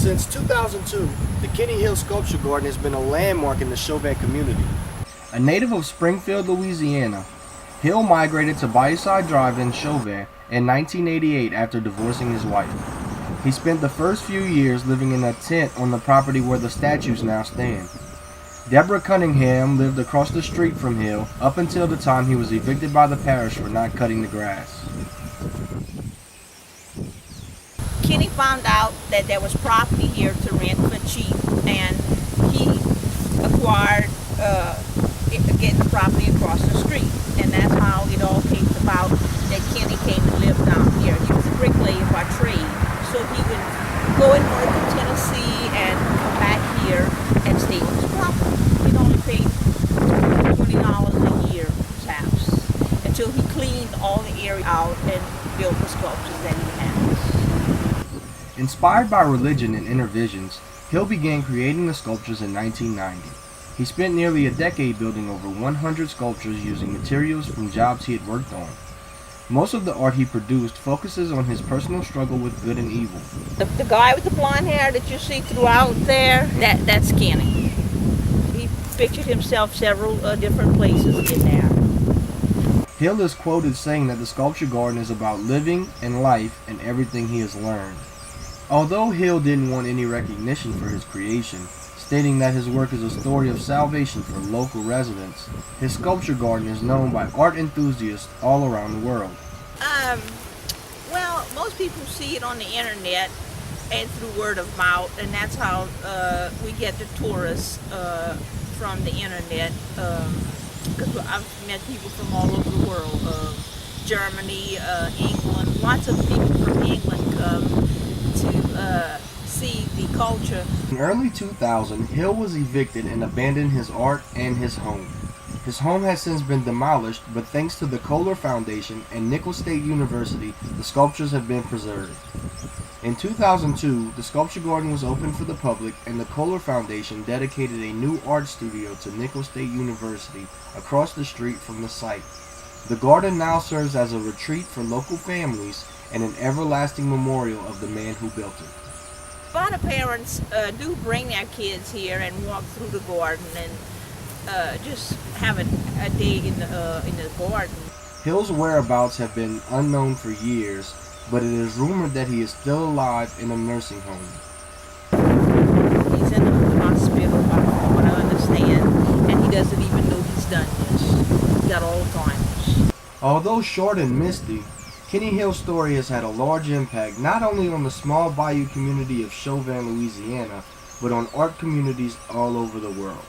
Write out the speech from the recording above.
Since 2002, the Kenny Hill Sculpture Garden has been a landmark in the Chauvin community. A native of Springfield, Louisiana, Hill migrated to Bayourside Drive in Chauvin in 1988 after divorcing his wife. He spent the first few years living in a tent on the property where the statues now stand. Deborah Cunningham lived across the street from Hill up until the time he was evicted by the parish for not cutting the grass. Kenny found out that there was property here to rent for cheap, and he acquired getting the property across the street, and that's how it all came about that Kenny came and lived down here. He was a bricklayer by trade, so he would go and work in Tennessee and come back here and stay on his property. He'd only pay $20 a year for his house until he cleaned all the area out and built the sculptures that he has. Inspired by religion and inner visions, Hill began creating the sculptures in 1990. He spent nearly a decade building over 100 sculptures using materials from jobs he had worked on. Most of the art he produced focuses on his personal struggle with good and evil. The guy with the blonde hair that you see throughout there, that's Kenny. He pictured himself several different places in there. Hill is quoted saying that the sculpture garden is about living and life and everything he has learned. Although Hill didn't want any recognition for his creation, stating that his work is a story of salvation for local residents, his sculpture garden is known by art enthusiasts all around the world. Well, most people see it on the internet and through word of mouth, and that's how we get the tourists from the internet. Because I've met people from all over the world, Germany, England. Lots of people from England come to see the culture. In early 2000, Hill was evicted and abandoned his art and his home. His home has since been demolished, but thanks to the Kohler Foundation and Nicholls State University, the sculptures have been preserved. In 2002, the sculpture garden was opened for the public, and the Kohler Foundation dedicated a new art studio to Nicholls State University across the street from the site. The garden now serves as a retreat for local families and an everlasting memorial of the man who built it. A lot of parents do bring their kids here and walk through the garden and just have a day in the garden. Hill's whereabouts have been unknown for years, but it is rumored that he is still alive in a nursing home. He's in the hospital, from what I understand, and he doesn't even know he's done this. He's got Alzheimer's. Although short and misty, Kenny Hill's story has had a large impact not only on the small bayou community of Chauvin, Louisiana, but on art communities all over the world.